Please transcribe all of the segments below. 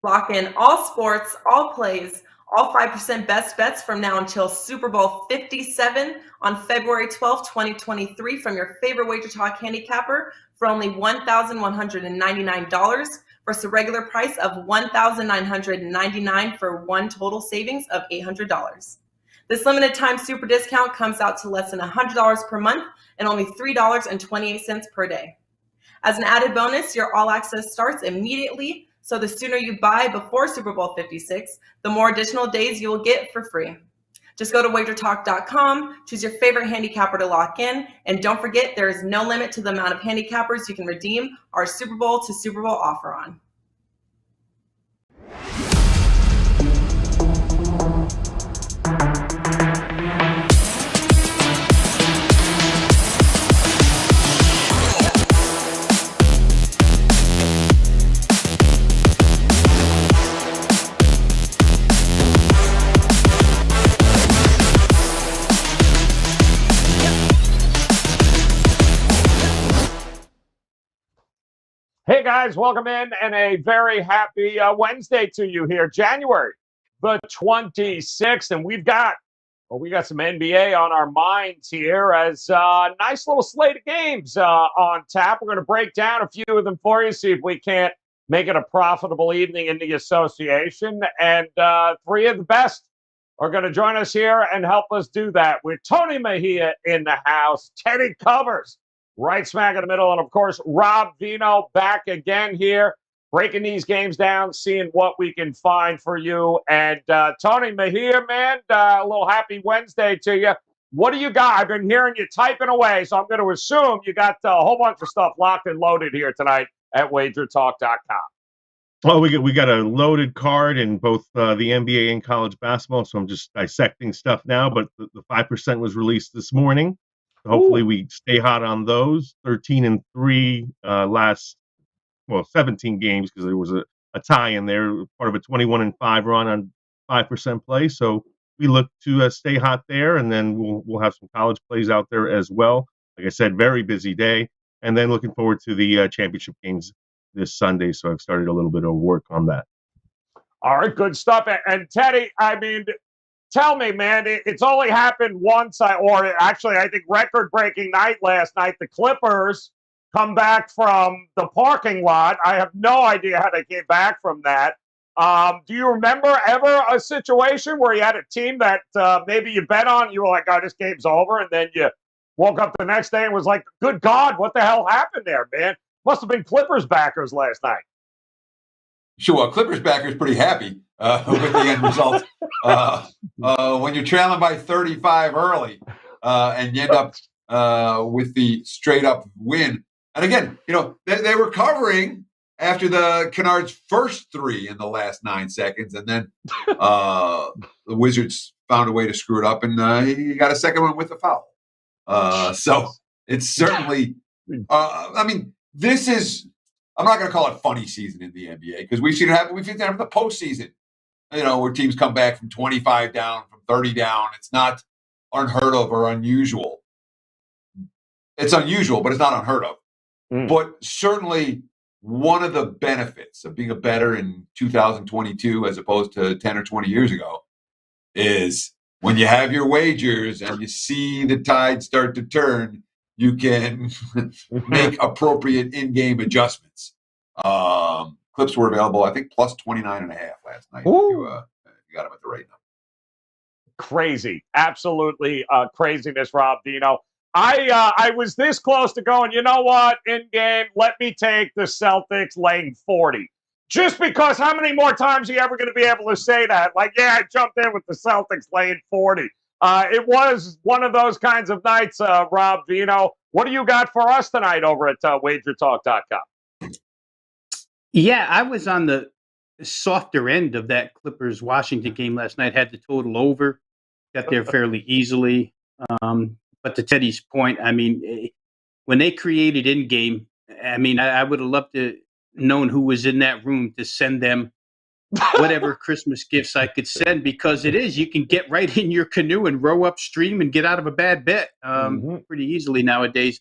Lock in all sports, all plays, all 5% best bets from now until Super Bowl 57 on February 12th, 2023 from your favorite WagerTalk handicapper for only $1,199 versus a regular price of $1,999 for one total savings of $800. This limited time super discount comes out to less than $100 per month and only $3.28 per day. As an added bonus, your all access starts immediately, so the sooner you buy before Super Bowl 56, the more additional days you will get for free. Just go to WagerTalk.com, choose your favorite handicapper to lock in, and don't forget there is no limit to the amount of handicappers you can redeem our Super Bowl to Super Bowl offer on. Hey guys, welcome in and a very happy Wednesday to you here, January the 26th, and we got some NBA on our minds here as a nice little slate of games on tap. We're going to break down a few of them for you, see if we can't make it a profitable evening in the association, and three of the best are going to join us here and help us do that with Tony Mejia in the house, Teddy Covers right smack in the middle. And, of course, Rob Vino back again here, breaking these games down, seeing what we can find for you. And Tony Mejia, man, a little happy Wednesday to you. What do you got? I've been hearing you typing away, so I'm going to assume you got a whole bunch of stuff locked and loaded here tonight at WagerTalk.com. Well, we got a loaded card in both the NBA and college basketball, so I'm just dissecting stuff now. But the 5% was released this morning. Hopefully we stay hot on those. 13-3 last 17 games because there was a tie in there, part of a 21-5 run on 5% play. So we look to stay hot there, and then we'll have some college plays out there as well. Like I said, very busy day, and then looking forward to the championship games this Sunday. So I've started a little bit of work on that. All right, good stuff. And Teddy, I mean, tell me, man, it's only happened once, I think record-breaking night last night. The Clippers come back from the parking lot. I have no idea how they came back from that. Do you remember ever a situation where you had a team that maybe you bet on, you were like, oh, this game's over, and then you woke up the next day and was like, good God, what the hell happened there, man? Must have been Clippers backers last night. Sure, well, Clippers backers pretty happy with the end result. When you're trailing by 35 early and you end up with the straight-up win. And again, they were covering after the Kennard's first three in the last 9 seconds, and then the Wizards found a way to screw it up, and he got a second one with a foul. So it's certainly this is – I'm not going to call it funny season in the NBA because we've seen it happen. We've seen it happen in the postseason, where teams come back from 25 down, from 30 down. It's not unheard of or unusual. It's unusual, but it's not unheard of. But certainly one of the benefits of being a bettor in 2022 as opposed to 10 or 20 years ago is when you have your wagers and you see the tide start to turn, you can make appropriate in-game adjustments. Clips were available, I think, plus 29.5 last night. If you got them at the right number. Crazy. Absolutely craziness, Rob Dino. I was this close to going, you know what, in-game, let me take the Celtics laying 40. Just because how many more times are you ever going to be able to say that? Like, yeah, I jumped in with the Celtics laying 40. It was one of those kinds of nights, Rob Vino. What do you got for us tonight over at WagerTalk.com? Yeah, I was on the softer end of that Clippers-Washington game last night. Had the total over. Got there fairly easily. But to Teddy's point, I mean, when they created in-game, I mean, I would have loved to known who was in that room to send them whatever Christmas gifts I could send, because you can get right in your canoe and row upstream and get out of a bad bet pretty easily nowadays.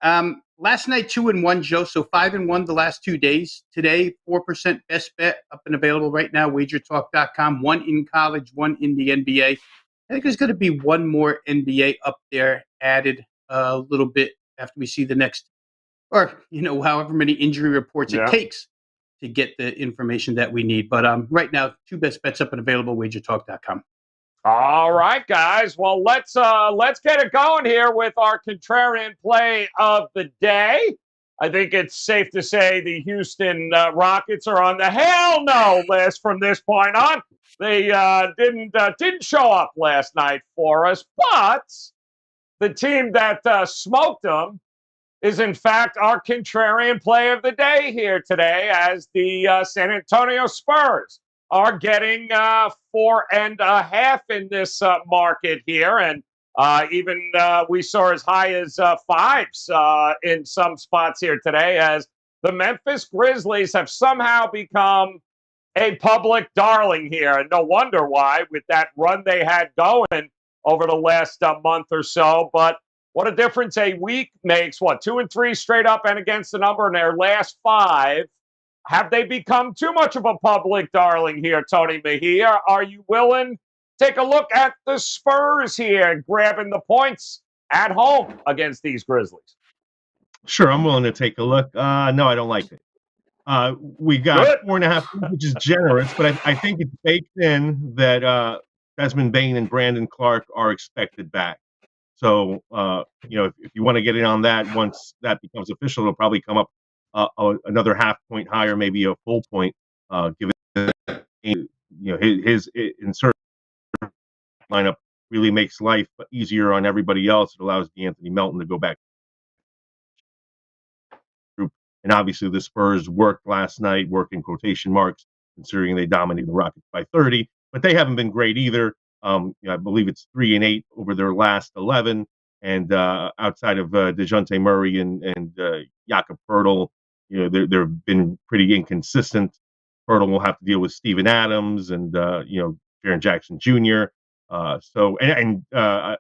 Last night, 2-1, Joe. So 5-1 the last 2 days. Today, 4% best bet up and available right now. WagerTalk.com. One in college, one in the NBA. I think there's going to be one more NBA up there added a little bit after we see the next, or however many injury reports it takes to get the information that we need. But right now, 2 best bets up and available. WagerTalk.com. All right, guys. Well, let's get it going here with our contrarian play of the day. I think it's safe to say the Houston Rockets are on the hell no list from this point on. They didn't show up last night for us, but the team that smoked them is in fact our contrarian play of the day here today, as the San Antonio Spurs are getting 4.5 in this market here. And even we saw as high as 5s in some spots here today, as the Memphis Grizzlies have somehow become a public darling here. And no wonder why, with that run they had going over the last month or so. But what a difference a week makes. 2 and 3 straight up and against the number in their last 5. Have they become too much of a public darling here, Tony Mejia? Are you willing to take a look at the Spurs here, grabbing the points at home against these Grizzlies? Sure, I'm willing to take a look. No, I don't like it. We got 4.5, which is generous, but I think it's baked in that Desmond Bane and Brandon Clark are expected back. So, if you want to get in on that, once that becomes official, it'll probably come up another half point higher, maybe a full point, given his insert lineup really makes life easier on everybody else. It allows D'Anthony Melton to go back. And obviously the Spurs worked last night, work in quotation marks, considering they dominated the Rockets by 30, but they haven't been great either. I believe it's 3-8 over their last 11. And outside of DeJounte Murray and Jakob Poeltl, they've been pretty inconsistent. Poeltl will have to deal with Steven Adams and Jaren Jackson Jr. I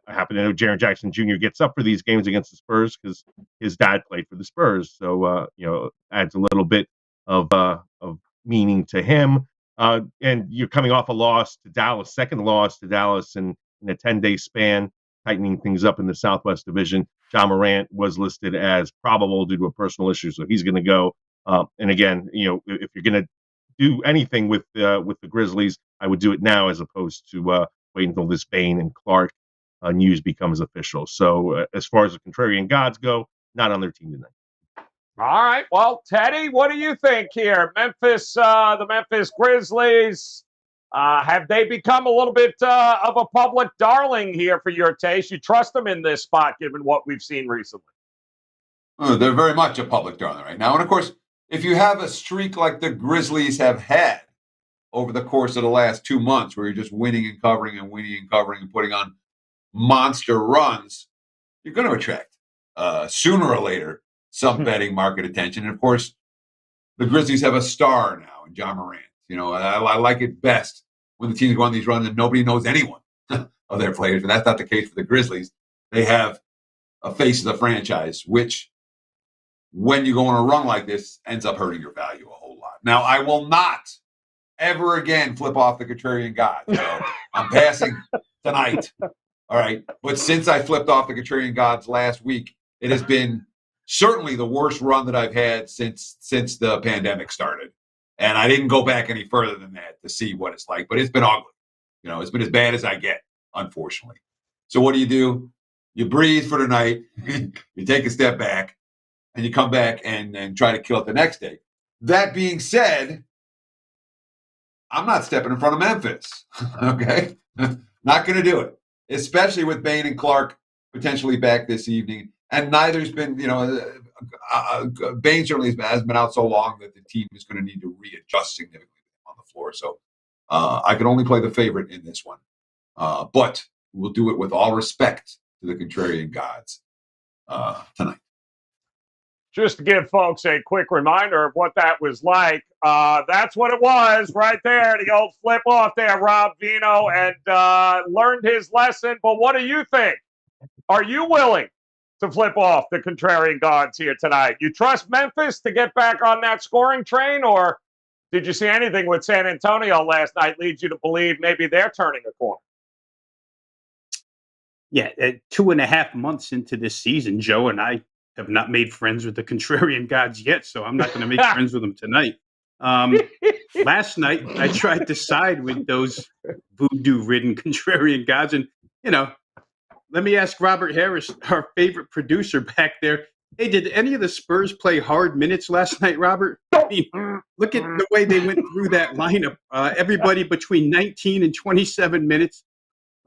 happen to know Jaren Jackson Jr. gets up for these games against the Spurs because his dad played for the Spurs. So adds a little bit of meaning to him. And you're coming off a loss to Dallas, second loss to Dallas in a 10-day span, tightening things up in the Southwest Division. Ja Morant was listed as probable due to a personal issue, so he's going to go. And again, if you're going to do anything with the Grizzlies, I would do it now as opposed to wait until this Bane and Clark news becomes official. So as far as the contrarian gods go, not on their team tonight. All right. Well, Teddy, what do you think here? The Memphis Grizzlies, have they become a little bit of a public darling here for your taste? You trust them in this spot, given what we've seen recently? They're very much a public darling right now. And of course, if you have a streak like the Grizzlies have had over the course of the last 2 months, where you're just winning and covering and winning and covering and putting on monster runs, you're going to attract sooner or later some betting market attention. And of course, the Grizzlies have a star now in Ja Morant. I like it best when the teams go on these runs and nobody knows anyone of their players. And that's not the case for the Grizzlies. They have a face of the franchise, which, when you go on a run like this, ends up hurting your value a whole lot. Now, I will not ever again flip off the contrarian god. So I'm passing tonight. All right. But since I flipped off the contrarian gods last week, it has been certainly the worst run that I've had since the pandemic started. And I didn't go back any further than that to see what it's like. But it's been ugly. It's been as bad as I get, unfortunately. So what do? You breathe for the night. You take a step back. And you come back and try to kill it the next day. That being said, I'm not stepping in front of Memphis. Okay? Not going to do it. Especially with Bane and Clark potentially back this evening. And neither's been, Bane certainly has been out so long that the team is going to need to readjust significantly on the floor. So I can only play the favorite in this one. But we'll do it with all respect to the contrarian gods tonight. Just to give folks a quick reminder of what that was like, that's what it was right there, the old flip off there, Rob Vino, and learned his lesson. But what do you think? Are you willing to flip off the contrarian gods here tonight. You trust Memphis to get back on that scoring train, or did you see anything with San Antonio last night leads you to believe maybe they're turning a corner? Yeah, 2.5 months into this season, Joe and I have not made friends with the contrarian gods yet, so I'm not going to make friends with them tonight. Last night, I tried to side with those voodoo-ridden contrarian gods, and, let me ask Robert Harris, our favorite producer back there. Hey, did any of the Spurs play hard minutes last night, Robert? I mean, look at the way they went through that lineup. Everybody between 19 and 27 minutes.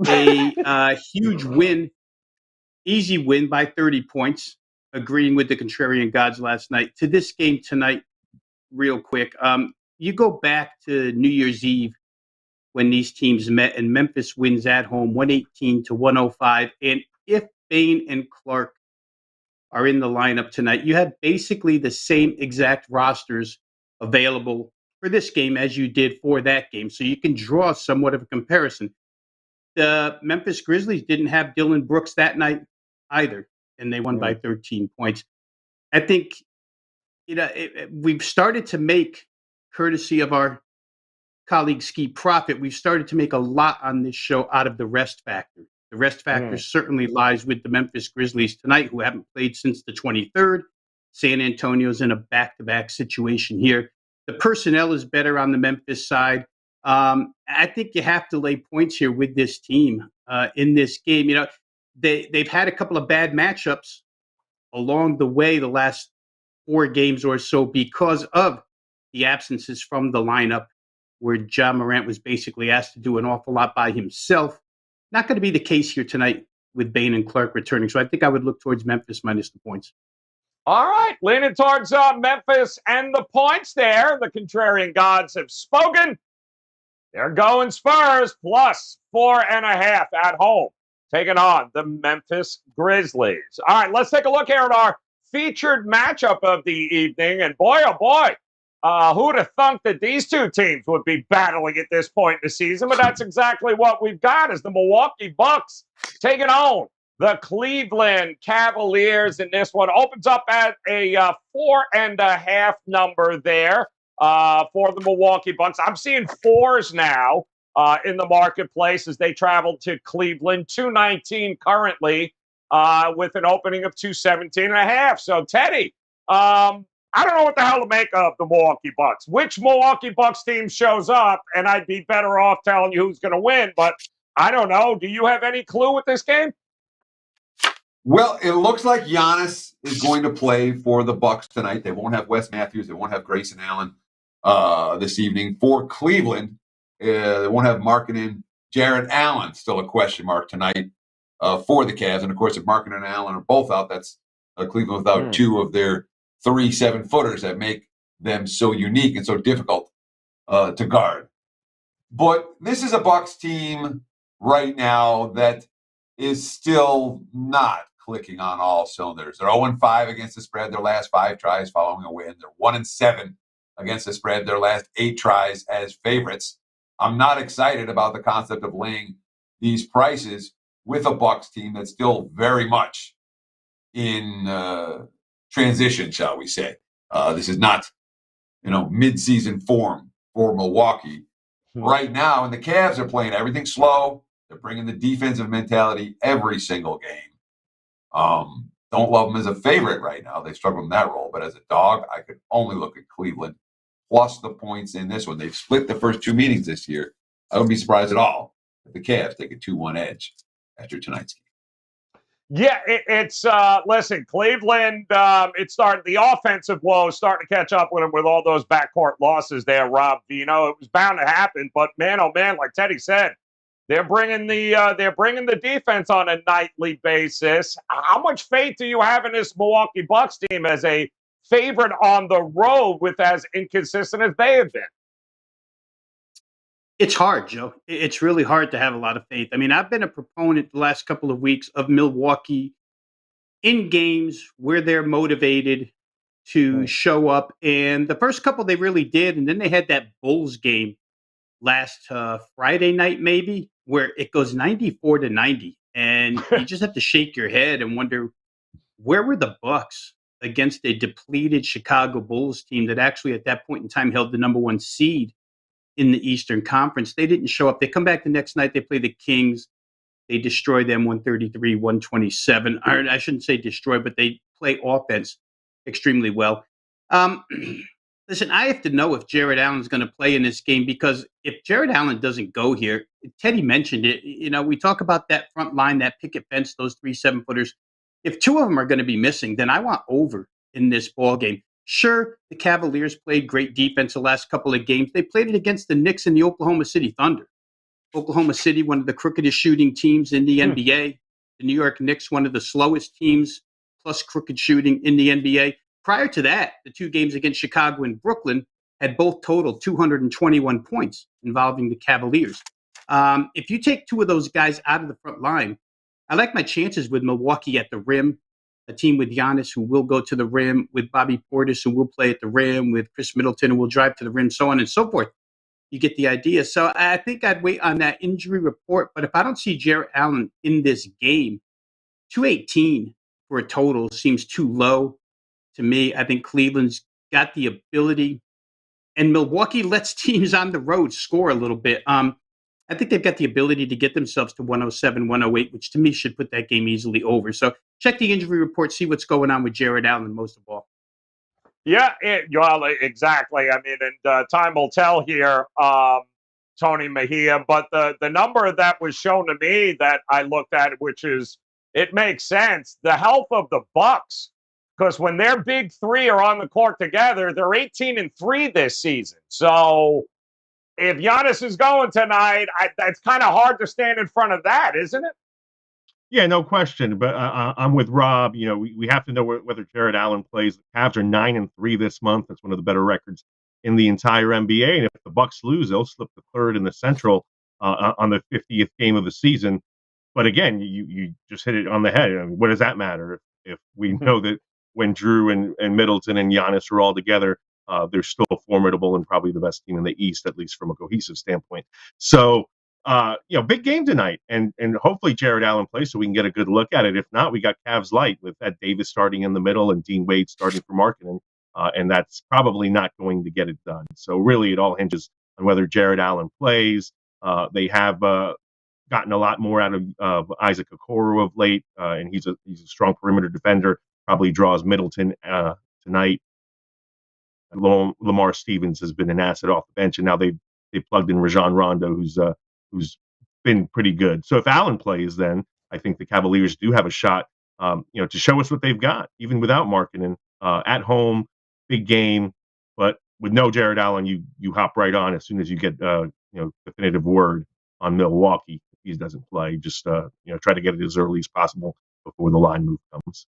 A huge win, easy win by 30 points, agreeing with the contrarian gods last night. To this game tonight, real quick, you go back to New Year's Eve when these teams met, and Memphis wins at home 118-105. And if Bane and Clark are in the lineup tonight, you have basically the same exact rosters available for this game as you did for that game. So you can draw somewhat of a comparison. The Memphis Grizzlies didn't have Dillon Brooks that night either, and they won by 13 points. I think, we've started to make, courtesy of our colleague Ski Profit, we've started to make a lot on this show out of the rest factor. The rest factor certainly lies with the Memphis Grizzlies tonight, who haven't played since the 23rd. San Antonio's in a back-to-back situation here. The personnel is better on the Memphis side. I think you have to lay points here with this team in this game. They've had a couple of bad matchups along the way the last 4 games or so because of the absences from the lineup, where Ja Morant was basically asked to do an awful lot by himself. Not going to be the case here tonight with Bane and Clark returning. So I think I would look towards Memphis minus the points. All right, leaning towards Memphis and the points there. The contrarian gods have spoken. They're going Spurs plus 4.5 at home, taking on the Memphis Grizzlies. All right, let's take a look here at our featured matchup of the evening. And boy, oh boy, who would have thunk that these two teams would be battling at this point in the season? But that's exactly what we've got, is the Milwaukee Bucks taking on the Cleveland Cavaliers. And this one opens up at a 4.5 number there for the Milwaukee Bucks. I'm seeing 4s now in the marketplace as they travel to Cleveland. 219 currently with an opening of 217.5. So, Teddy, I don't know what the hell to make of the Milwaukee Bucks. Which Milwaukee Bucks team shows up, and I'd be better off telling you who's going to win, but I don't know. Do you have any clue with this game? Well, it looks like Giannis is going to play for the Bucks tonight. They won't have Wes Matthews. They won't have Grayson Allen this evening. For Cleveland, they won't have Markkanen. Jarrett Allen, still a question mark tonight for the Cavs. And, of course, if Markkanen and Allen are both out, that's Cleveland without 2 of their 3 7-footers that make them so unique and so difficult to guard. But this is a Bucks team right now that is still not clicking on all cylinders. They're 0-5 against the spread their last 5 tries following a win. They're 1-7 against the spread their last 8 tries as favorites. I'm not excited about the concept of laying these prices with a Bucks team that's still very much in transition, shall we say. This is not, mid-season form for Milwaukee right now. And the Cavs are playing everything slow. They're bringing the defensive mentality every single game. Don't love them as a favorite right now. They struggle in that role. But as a dog, I could only look at Cleveland plus the points in this one. They've split the first 2 meetings this year. I wouldn't be surprised at all if the Cavs take a 2-1 edge after tonight's game. Yeah, it's listen, Cleveland, it's starting, the offensive woes starting to catch up with them with all those backcourt losses there, Rob. It was bound to happen, but man, oh man, like Teddy said, they're bringing the defense on a nightly basis. How much faith do you have in this Milwaukee Bucks team as a favorite on the road with as inconsistent as they have been? It's hard, Joe. It's really hard to have a lot of faith. I mean, I've been a proponent the last couple of weeks of Milwaukee in games where they're motivated to show up. And the first couple they really did. And then they had that Bulls game last Friday night, maybe, where it goes 94-90. And you just have to shake your head and wonder where were the Bucks against a depleted Chicago Bulls team that actually at that point in time held the number one seed in the Eastern Conference? They didn't show up. They come back the next night. They play the Kings. They destroy them 133-127. Or I shouldn't say destroy, but they play offense extremely well. Listen, I have to know if Jared Allen's going to play in this game, because if Jared Allen doesn't go here, Teddy mentioned it. We talk about that front line, that picket fence, those 3 7-footers. If 2 of them are going to be missing, then I want over in this ball game. Sure, the Cavaliers played great defense the last couple of games. They played it against the Knicks and the Oklahoma City Thunder. Oklahoma City, one of the crookedest shooting teams in the NBA. The New York Knicks, one of the slowest teams, plus crooked shooting in the NBA. Prior to that, the 2 games against Chicago and Brooklyn had both totaled 221 points involving the Cavaliers. If you take 2 of those guys out of the front line, I like my chances with Milwaukee at the rim, a team with Giannis who will go to the rim, with Bobby Portis who will play at the rim, with Chris Middleton who will drive to the rim, so on and so forth. You get the idea. So I think I'd wait on that injury report. But if I don't see Jared Allen in this game, 218 for a total seems too low to me. I think Cleveland's got the ability, and Milwaukee lets teams on the road score a little bit. I think they've got the ability to get themselves to 107, 108, which to me should put that game easily over. So check the injury report, see what's going on with Jared Allen most of all. Yeah, well, exactly. I mean, and time will tell here, Tony Mejia. But the number that was shown to me that I looked at, which is, it makes sense, the health of the Bucks, because when their big 3 are on the court together, they're 18-3 this season. So if Giannis is going tonight, that's kind of hard to stand in front of that, isn't it? Yeah, no question. But I'm with Rob. We have to know whether Jared Allen plays. The Cavs are 9-3 this month. That's one of the better records in the entire NBA. And if the Bucks lose, they'll slip to 3rd in the Central on the 50th game of the season. But again, you just hit it on the head. I mean, what does that matter if we know that when Drew and Middleton and Giannis are all together, they're still formidable and probably the best team in the East, at least from a cohesive standpoint. So. Big game tonight, and hopefully Jared Allen plays so we can get a good look at it. If not, we got Cavs light with Ed Davis starting in the middle and Dean Wade starting for Markkanen, and that's probably not going to get it done. So really, it all hinges on whether Jared Allen plays. They have gotten a lot more out of Isaac Okoro of late, and he's a strong perimeter defender. Probably draws Middleton tonight. Lamar Stevens has been an asset off the bench, and now they plugged in Rajon Rondo, who's been pretty good. So if Allen plays, then I think the Cavaliers do have a shot, to show us what they've got, even without Markkanen, at home, big game. But with no Jared Allen, you hop right on as soon as you get definitive word on Milwaukee. If he doesn't play, just try to get it as early as possible before the line move comes.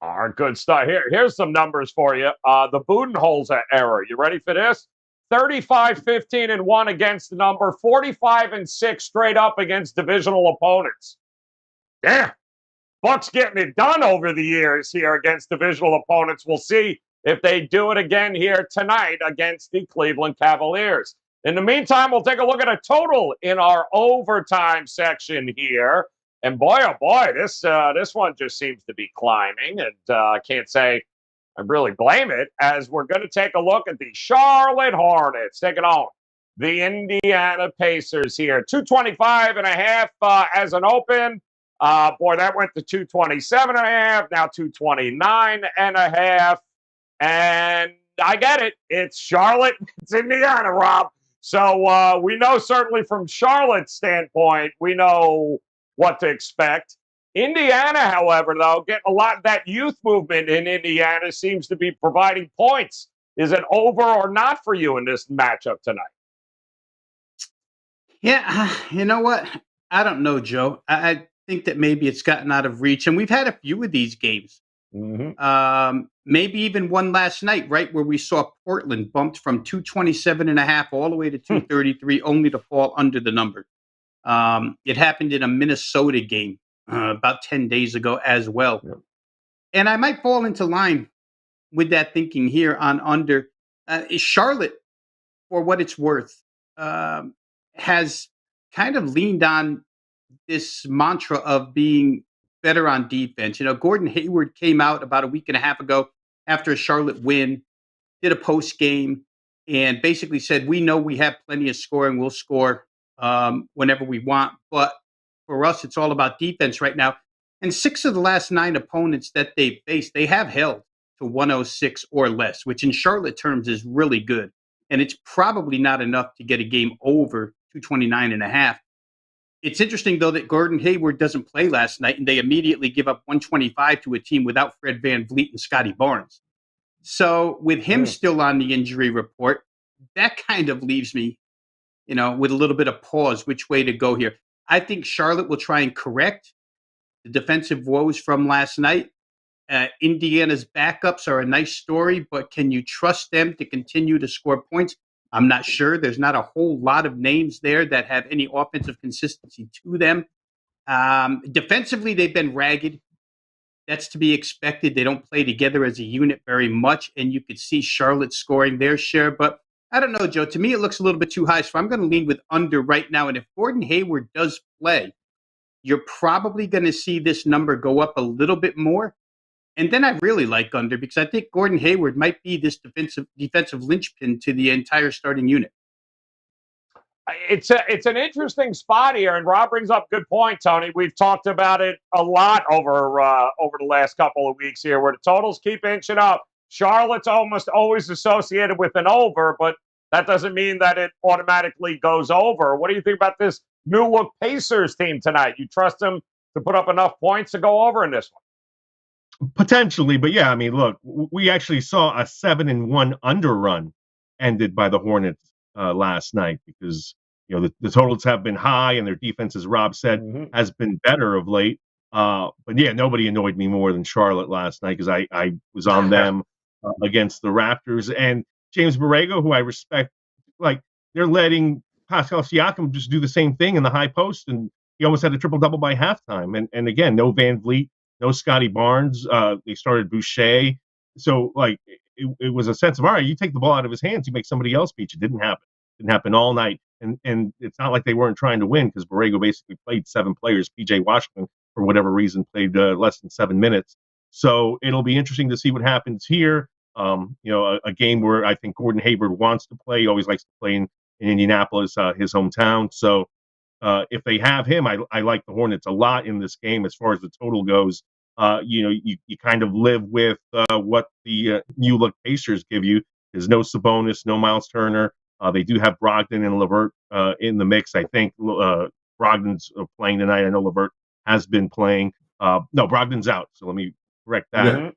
All right, good stuff. Here's some numbers for you. The Budenholzer error. You ready for this? 35-15-1 against the number, 45-6 straight up against divisional opponents. Damn. Bucks getting it done over the years here against divisional opponents. We'll see if they do it again here tonight against the Cleveland Cavaliers. In the meantime, we'll take a look at a total in our overtime section here. And boy, oh boy, this one just seems to be climbing. And I can't say I really blame it, as we're going to take a look at the Charlotte Hornets taking on the Indiana Pacers here. 225.5 as an open. Boy, that went to 227.5, now 229.5. And I get it. It's Charlotte. It's Indiana, Rob. So we know certainly from Charlotte's standpoint, we know what to expect. Indiana, however, though, getting a lot of that youth movement in Indiana seems to be providing points. Is it over or not for you in this matchup tonight? Yeah, you know what? I don't know, Joe. I think that maybe it's gotten out of reach, and we've had a few of these games. Mm-hmm. Maybe even one last night, right, where we saw Portland bumped from 227.5 all the way to 233, only to fall under the number. It happened in a Minnesota game about 10 days ago as well. Yeah. And I might fall into line with that thinking here on under. Charlotte, for what it's worth, has kind of leaned on this mantra of being better on defense. Gordon Hayward came out about a week and a half ago after a Charlotte win, did a post game, and basically said, we know we have plenty of scoring. We'll score whenever we want. But for us, it's all about defense right now. And 6 of the last 9 opponents that they've faced, they have held to 106 or less, which in Charlotte terms is really good. And it's probably not enough to get a game over 229.5. It's interesting, though, that Gordon Hayward doesn't play last night, and they immediately give up 125 to a team without Fred VanVleet and Scotty Barnes. So with him still on the injury report, that kind of leaves me, with a little bit of pause, which way to go here. I think Charlotte will try and correct the defensive woes from last night. Indiana's backups are a nice story, but can you trust them to continue to score points? I'm not sure. There's not a whole lot of names there that have any offensive consistency to them. Defensively, they've been ragged. That's to be expected. They don't play together as a unit very much, and you could see Charlotte scoring their share. But I don't know, Joe. To me, it looks a little bit too high, so I'm going to lean with under right now. And if Gordon Hayward does play, you're probably going to see this number go up a little bit more. And then I really like under because I think Gordon Hayward might be this defensive linchpin to the entire starting unit. It's an interesting spot here, and Rob brings up a good point, Tony. We've talked about it a lot over the last couple of weeks here, where the totals keep inching up. Charlotte's almost always associated with an over, but that doesn't mean that it automatically goes over. What do you think about this Milwaukee Pacers team tonight? You trust them to put up enough points to go over in this one? Potentially, but yeah, I mean, look, we actually saw a 7-1 underrun ended by the Hornets last night because the totals have been high and their defense, as Rob said, has been better of late. But yeah, nobody annoyed me more than Charlotte last night because I was on them against the Raptors, and James Borrego, who I respect. Like, they're letting Pascal Siakam just do the same thing in the high post, and he almost had a triple-double by halftime. And again, no Van Vliet, no Scotty Barnes. They started Boucher. So, like, it was a sense of, all right, you take the ball out of his hands, you make somebody else beat you. Didn't happen. Didn't happen all night. And it's not like they weren't trying to win because Borrego basically played 7 players. P.J. Washington, for whatever reason, played less than 7 minutes. So it'll be interesting to see what happens here. A game where I think Gordon Hayward wants to play. He always likes to play in Indianapolis, his hometown. So if they have him, I like the Hornets a lot in this game as far as the total goes. You kind of live with what the new look Pacers give you. There's no Sabonis, no Miles Turner. They do have Brogdon and LeVert in the mix. I think Brogdon's playing tonight. I know LeVert has been playing. No, Brogdon's out. So let me correct that.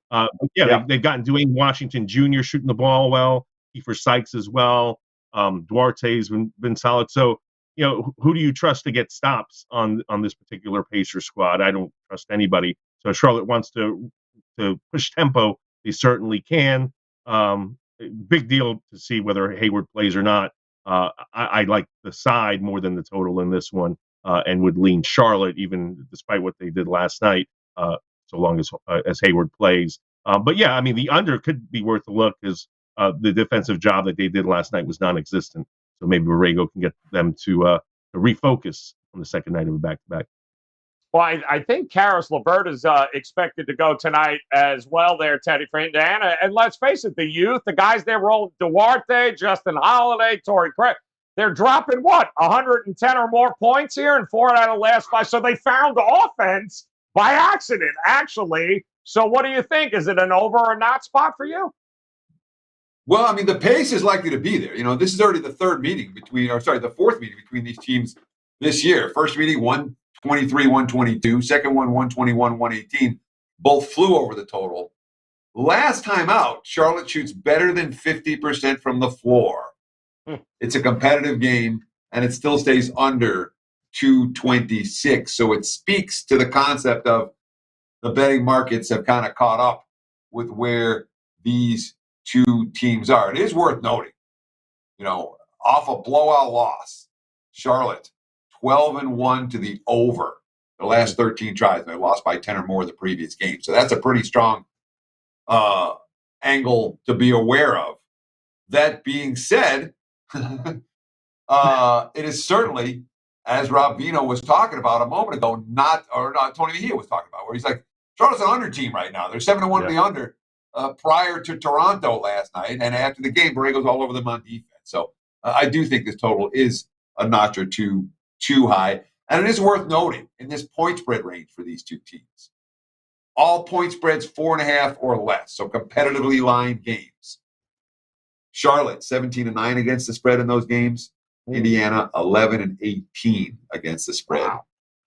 They've gotten Dwayne Washington Jr. shooting the ball well. Kiefer Sykes as well. Duarte's been solid. So, who do you trust to get stops on this particular Pacer squad? I don't trust anybody. So Charlotte wants to push tempo. They certainly can. Big deal to see whether Hayward plays or not. I like the side more than the total in this one, and would lean Charlotte even despite what they did last night, so long as Hayward plays. But yeah, I mean, the under could be worth a look because the defensive job that they did last night was non-existent. So maybe Borrego can get them to refocus on the second night of a back-to-back. Well, I think Karis LeVert is expected to go tonight as well there, Teddy, for Indiana. And let's face it, the youth, the guys there roll Duarte, Justin Holiday, Torrey Craig, they're dropping, 110 or more points here in 4 out of the last 5. So they found offense by accident, actually. So what do you think? Is it an over or not spot for you? Well, I mean, the pace is likely to be there. This is already the fourth meeting between these teams this year. First meeting, 123, 122. Second one, 121, 118. Both flew over the total. Last time out, Charlotte shoots better than 50% from the floor. It's a competitive game, and it still stays under 226. So it speaks to the concept of the betting markets have kind of caught up with where these two teams are. It is worth noting, off a blowout loss, Charlotte 12-1 to the over the last 13 tries. They lost by 10 or more the previous game. So that's a pretty strong angle to be aware of. That being said, it is certainly as Rob Vino was talking about a moment ago, not Tony Mejia was talking about, where he's like, Charlotte's an under team right now. They're 7-1 to the under prior to Toronto last night. And after the game, Borrego's all over them on defense. So I do think this total is a notch or two too high. And it is worth noting in this point spread range for these two teams, all point spreads 4.5 or less. So competitively lined games. Charlotte 17-9 against the spread in those games. Indiana 11-18 against the spread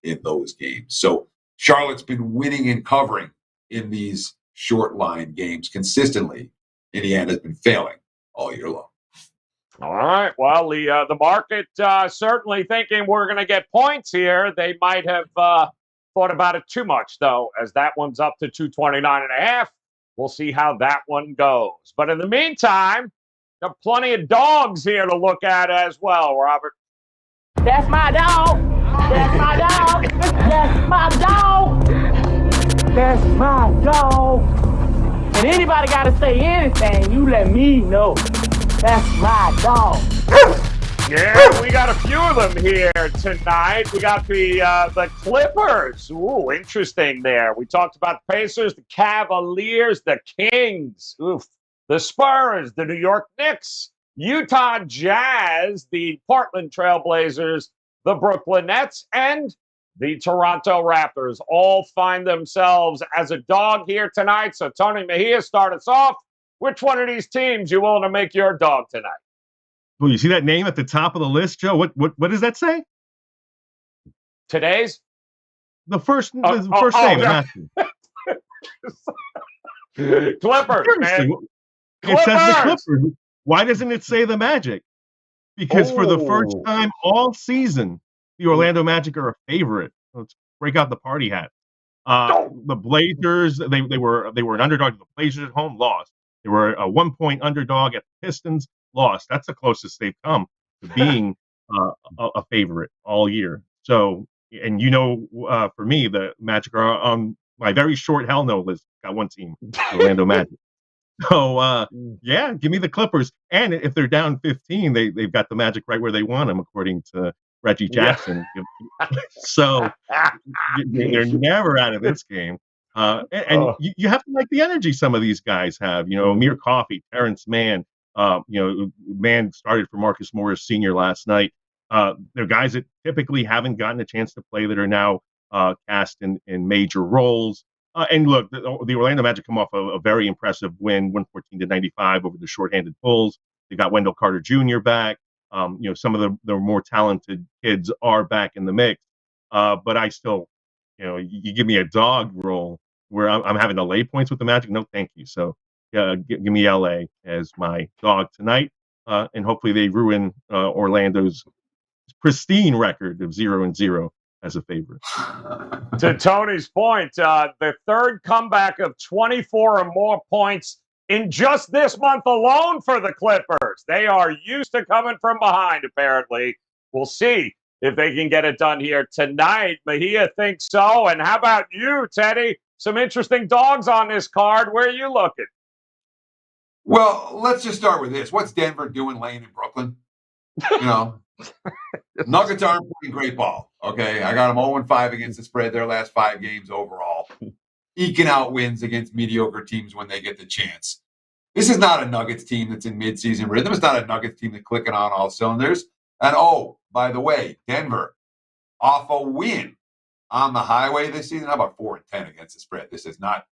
in those games. So Charlotte's been winning and covering in these short line games consistently. Indiana's been failing all year long. All right. Well, the market certainly thinking we're going to get points here. They might have thought about it too much, though, as that one's up to 229.5. We'll see how that one goes. But in the meantime, there are plenty of dogs here to look at as well, Robert. That's my dog. That's my dog. That's my dog. That's my dog. And anybody got to say anything, you let me know. That's my dog. Yeah, we got a few of them here tonight. We got the Clippers. Ooh, interesting there. We talked about the Pacers, the Cavaliers, the Kings. Oof. The Spurs, the New York Knicks, Utah Jazz, the Portland Trailblazers, the Brooklyn Nets, and the Toronto Raptors all find themselves as a dog here tonight. So, Tony Mejia, start us off. Which one of these teams you willing to make your dog tonight? Well, you see that name at the top of the list, Joe? What does that say? Today's? The first name. Yeah. Clippers, man. It says the Clippers. Why doesn't it say the Magic? Because for the first time all season, the Orlando Magic are a favorite. Let's break out the party hat. The Blazers, they were an underdog to the Blazers at home, lost. They were a 1-point underdog at the Pistons, lost. That's the closest they've come to being a favorite all year. So, and for me, the Magic are on my very short hell no list. Got one team, the Orlando Magic. So, yeah, give me the Clippers. And if they're down 15, they've got the Magic right where they want them, according to Reggie Jackson. Yeah. So they're never out of this game. You have to like the energy some of these guys have. Amir Coffey, Terrence Mann. Mann started for Marcus Morris Sr. last night. They're guys that typically haven't gotten a chance to play that are now cast in major roles. And look, the Orlando Magic come off a very impressive win, 114-95 over the shorthanded Bulls. They got Wendell Carter Jr. back. Some of the more talented kids are back in the mix. But I still, you give me a dog roll where I'm having to lay points with the Magic. No, thank you. So give me LA as my dog tonight. And hopefully they ruin Orlando's pristine record of 0-0 as a favorite. To Tony's point, the third comeback of 24 or more points in just this month alone for the Clippers. They are used to coming from behind, apparently. We'll see if they can get it done here tonight. Mejia thinks so. And how about you, Teddy? Some interesting dogs on this card. Where are you looking? Well, let's just start with this. What's Denver doing laying in Brooklyn? Nuggets aren't playing great ball. Okay, I got them 0-5 against the spread their last 5 games overall. Eking out wins against mediocre teams when they get the chance. This is not a Nuggets team that's in midseason rhythm. It's not a Nuggets team that's clicking on all cylinders. And by the way, Denver off a win on the highway this season. How about 4-10 against the spread? This has not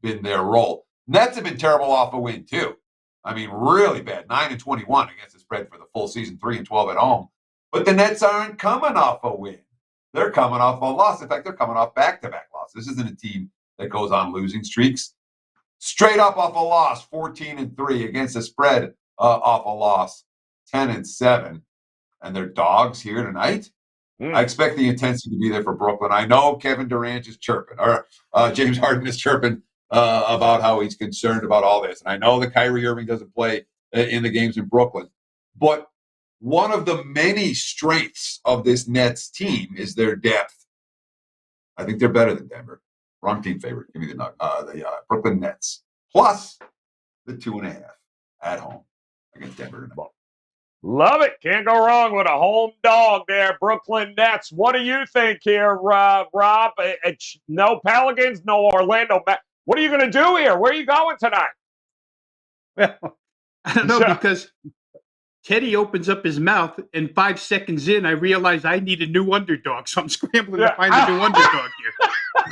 been their role. Nets have been terrible off a win too. I mean, really bad. 9-21 against the spread for the full season, 3-12 at home. But the Nets aren't coming off a win. They're coming off a loss. In fact, they're coming off back-to-back losses. This isn't a team that goes on losing streaks. Straight up off a loss, 14-3 against the spread off a loss, 10-7. And they're dogs here tonight. I expect the intensity to be there for Brooklyn. I know Kevin Durant is chirping, or James Harden is chirping about how he's concerned about all this. And I know that Kyrie Irving doesn't play in the games in Brooklyn. But one of the many strengths of this Nets team is their depth. I think they're better than Denver. Wrong team favorite. Give me the Brooklyn Nets. Plus the 2.5 at home against Denver tonight. Love it. Can't go wrong with a home dog there, Brooklyn Nets. What do you think here, Rob? It's no Pelicans, no Orlando. What are you going to do here? Where are you going tonight? Well, I don't know, because Teddy opens up his mouth, and 5 seconds in, I realize I need a new underdog. So I'm scrambling to find a new underdog here.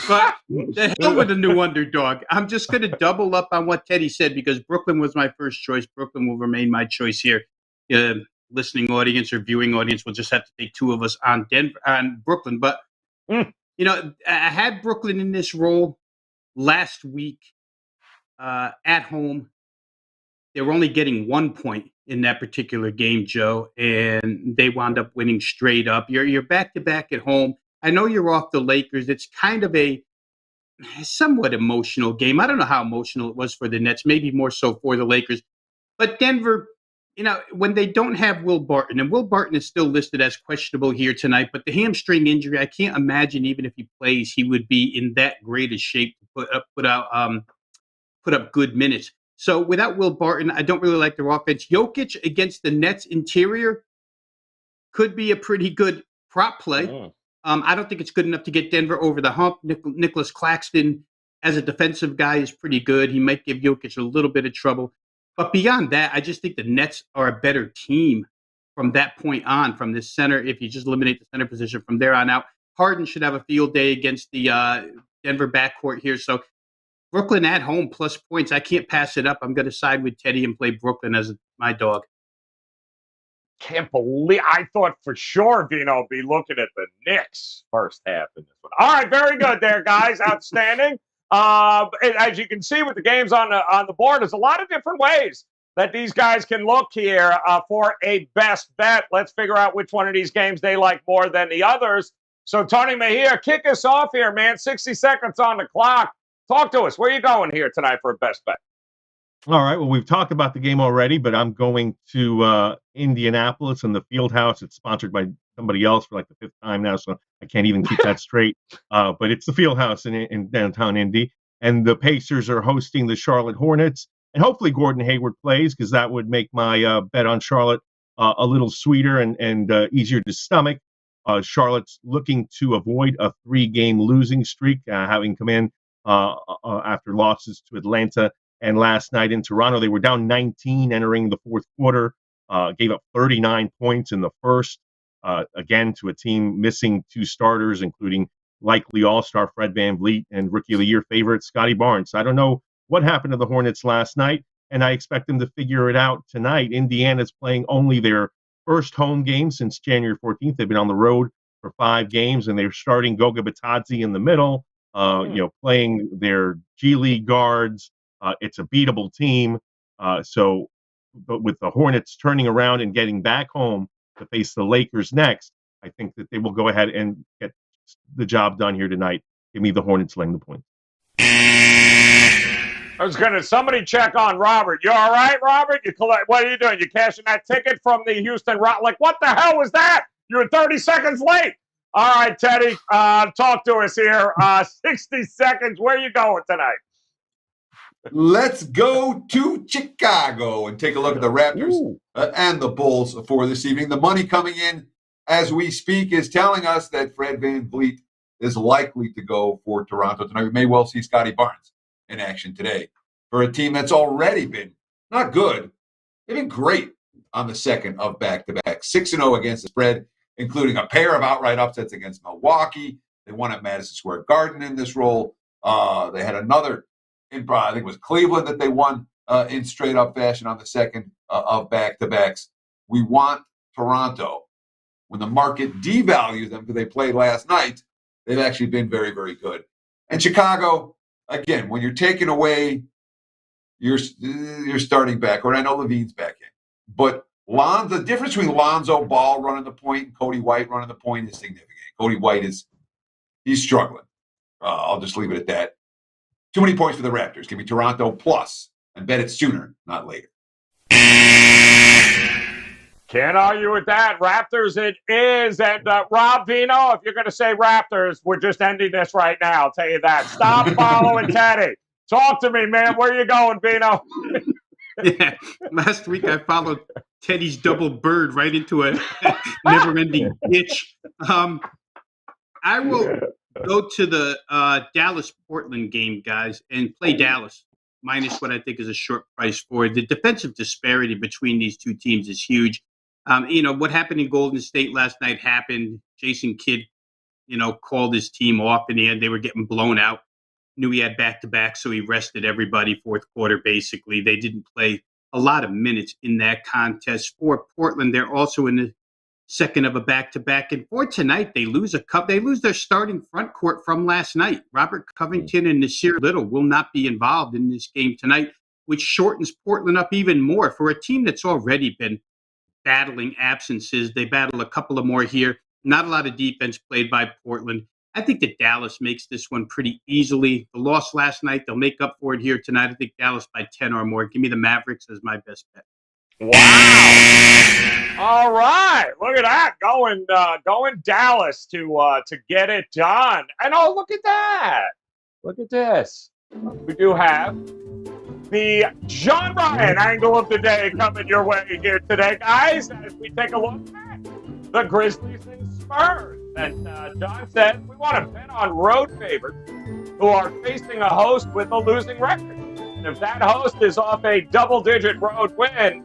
But the hell with a new underdog. I'm just going to double up on what Teddy said, because Brooklyn was my first choice. Brooklyn will remain my choice here. Listening audience or viewing audience will just have to take two of us on Brooklyn. But, I had Brooklyn in this role last week at home. They were only getting 1 point in that particular game, Joe, and they wound up winning straight up. You're back-to-back at home. I know you're off the Lakers. It's kind of a somewhat emotional game. I don't know how emotional it was for the Nets, maybe more so for the Lakers. But Denver, when they don't have Will Barton, and Will Barton is still listed as questionable here tonight, but the hamstring injury, I can't imagine even if he plays, he would be in that great a shape to put up good minutes. So without Will Barton, I don't really like their offense. Jokic against the Nets interior could be a pretty good prop play. I don't think it's good enough to get Denver over the hump. Nicholas Claxton, as a defensive guy, is pretty good. He might give Jokic a little bit of trouble. But beyond that, I just think the Nets are a better team from that point on, from this center. If you just eliminate the center position from there on out, Harden should have a field day against the Denver backcourt here. So Brooklyn at home plus points. I can't pass it up. I'm going to side with Teddy and play Brooklyn as my dog. Can't believe I thought for sure Vino would be looking at the Knicks first half in this one. All right, very good there, guys. Outstanding. As you can see with the games on the board, there's a lot of different ways that these guys can look here for a best bet. Let's figure out which one of these games they like more than the others. So, Tony Mejia, kick us off here, man. 60 seconds on the clock. Talk to us. Where are you going here tonight for a best bet? All right. Well, we've talked about the game already, but I'm going to Indianapolis and the Fieldhouse. It's sponsored by somebody else for like the 5th time now, so I can't even keep that straight. But it's the Fieldhouse in downtown Indy. And the Pacers are hosting the Charlotte Hornets. And hopefully Gordon Hayward plays, because that would make my bet on Charlotte a little sweeter and easier to stomach. Charlotte's looking to avoid a 3-game losing streak, having come in after losses to Atlanta. And last night in Toronto, they were down 19 entering the fourth quarter, gave up 39 points in the first, again, to a team missing 2 starters, including likely all-star Fred VanVleet and Rookie of the Year favorite Scotty Barnes. I don't know what happened to the Hornets last night, and I expect them to figure it out tonight. Indiana's playing only their first home game since January 14th. They've been on the road for 5 games, and they're starting Goga Bitadze in the middle, playing their G League guards. It's a beatable team. But with the Hornets turning around and getting back home to face the Lakers next, I think that they will go ahead and get the job done here tonight. Give me the Hornets laying the point. Somebody check on Robert. You all right, Robert? What are you doing? You cashing that ticket from the Houston Rock? Like, what the hell was that? You were 30 seconds late. All right, Teddy, talk to us here. 60 seconds. Where are you going tonight? Let's go to Chicago and take a look at the Raptors and the Bulls for this evening. The money coming in as we speak is telling us that Fred VanVleet is likely to go for Toronto tonight. We may well see Scotty Barnes in action today for a team that's already been not good. They've been great on the second of back-to-back. 6-0 against the spread, including a pair of outright upsets against Milwaukee. They won at Madison Square Garden in this role. They had another I think it was Cleveland that they won in straight-up fashion on the second of back-to-backs. We want Toronto. When the market devalues them, because they played last night, they've actually been very, very good. And Chicago, again, when you're taking away your starting backcourt, I know Levine's back in, but the difference between Lonzo Ball running the point and Cody White running the point is significant. Cody White he's struggling. I'll just leave it at that. Too many points for the Raptors. Give me Toronto plus, and bet it sooner, not later. Can't argue with that. Raptors it is. And Rob Vino, if you're going to say Raptors, we're just ending this right now. I'll tell you that. Stop following Teddy. Talk to me, man. Where you going, Vino? Yeah. Last week I followed Teddy's double bird right into a never-ending ditch. I will go to the Dallas-Portland game, guys, and play Dallas, minus what I think is a short price for it. The defensive disparity between these two teams is huge. What happened in Golden State last night happened. Jason Kidd, called his team off in the end. They were getting blown out. Knew he had back-to-back, so he rested everybody fourth quarter, basically. They didn't play a lot of minutes in that contest. For Portland, they're also in the second of a back-to-back. And for tonight, they lose a cup. They lose their starting front court from last night. Robert Covington and Nasir Little will not be involved in this game tonight, which shortens Portland up even more. For a team that's already been battling absences, they battle a couple of more here. Not a lot of defense played by Portland. I think that Dallas makes this one pretty easily. The loss last night, they'll make up for it here tonight. I think Dallas by 10 or more. Give me the Mavericks as my best bet. Wow. All right. Look at that. Going Dallas to get it done. And look at that. Look at this. We do have the John Ryan angle of the day coming your way here today, guys, as we take a look at the Grizzlies and Spurs. And John said we want to bet on road favorites who are facing a host with a losing record. And if that host is off a double-digit road win,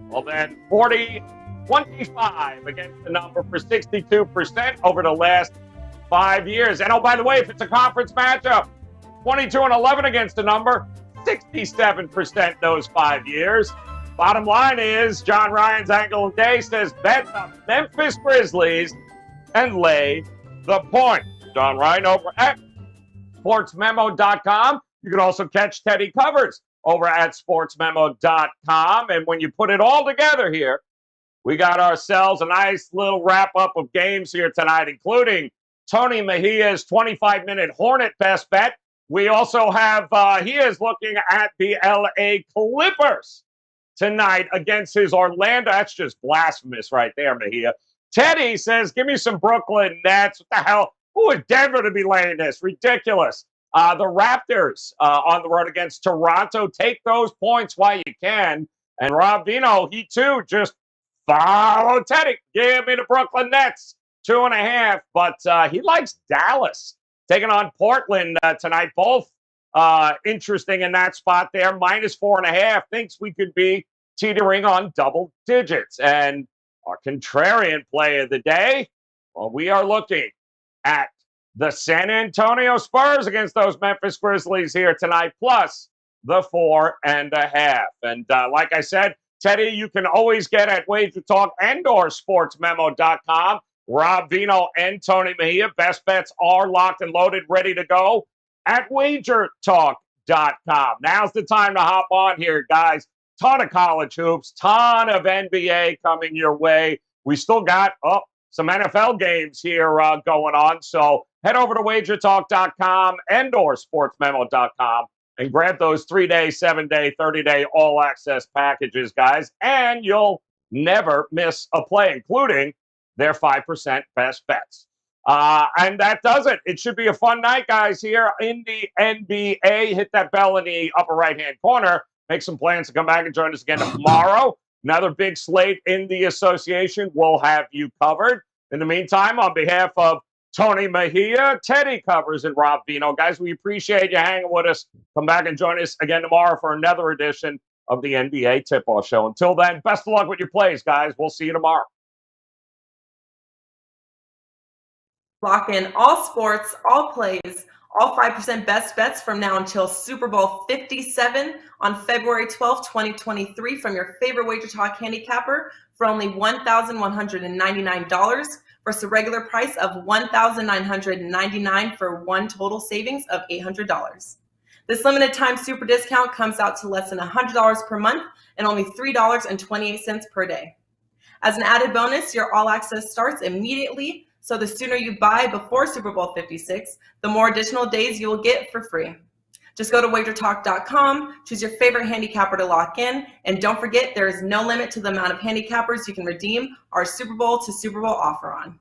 well then 40-25 against the number for 62% over the last 5 years. And by the way, if it's a conference matchup, 22-11 against the number, 67% those 5 years. Bottom line is, John Ryan's angle of the day says bet the Memphis Grizzlies and lay the point. John Ryan over at sportsmemo.com. You can also catch Teddy Covers over at sportsmemo.com. And when you put it all together here, we got ourselves a nice little wrap-up of games here tonight, including Tony Mejia's 25-minute Hornet best bet. We also have, he is looking at the LA Clippers tonight against his Orlando. That's just blasphemous right there, Mejia. Teddy says, give me some Brooklyn Nets. What the hell? Who is Denver to be laying this? Ridiculous. The Raptors on the road against Toronto. Take those points while you can. And Rob Vino, he too just follow Teddy. Give me the Brooklyn Nets. 2.5. But he likes Dallas taking on Portland tonight. Both interesting in that spot there. -4.5. Thinks we could be teetering on double digits. And our contrarian play of the day, well, we are looking at the San Antonio Spurs against those Memphis Grizzlies here tonight, plus the 4.5. And like I said, Teddy, you can always get at WagerTalk and/or sportsmemo.com. Rob Vino and Tony Mejia. Best bets are locked and loaded, ready to go at WagerTalk.com. Now's the time to hop on here, guys. Ton of college hoops, ton of NBA coming your way. We still got some NFL games here going on. So head over to WagerTalk.com and/or SportsMemo.com and grab those 3-day, 7-day, 30-day all-access packages, guys. And you'll never miss a play, including their 5% best bets. And that does it. It should be a fun night, guys, here in the NBA. Hit that bell in the upper right-hand corner. Make some plans to come back and join us again tomorrow. Another big slate in the association. We'll have you covered. In the meantime, on behalf of Tony Mejia, Teddy Covers, and Rob Vino, guys, we appreciate you hanging with us. Come back and join us again tomorrow for another edition of the NBA Tip-Off Show. Until then, best of luck with your plays, guys. We'll see you tomorrow. Lock in all sports, all plays, all 5% best bets from now until Super Bowl 57 on February 12, 2023 from your favorite WagerTalk handicapper for only $1,199 versus a regular price of $1,999 for one total savings of $800. This limited time super discount comes out to less than $100 per month and only $3.28 per day. As an added bonus, your all access starts immediately. So the sooner you buy before Super Bowl 56, the more additional days you will get for free. Just go to WagerTalk.com, choose your favorite handicapper to lock in, and don't forget there is no limit to the amount of handicappers you can redeem our Super Bowl to Super Bowl offer on.